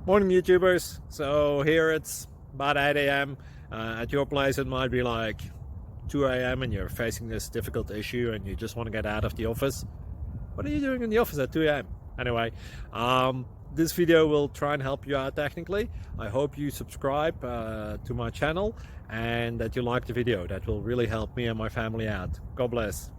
Morning YouTubers. So here it's about 8 a.m. At your place it might be like 2 a.m. and you're facing this difficult issue and you just want to get out of the office. What are you doing in the office at 2 a.m.? Anyway, this video will try and help you out technically. I hope you subscribe to my channel and that you like the video. That will really help me and my family out. God bless.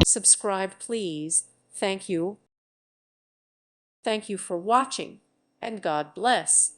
Subscribe, please. Thank you. Thank you for watching, and God bless.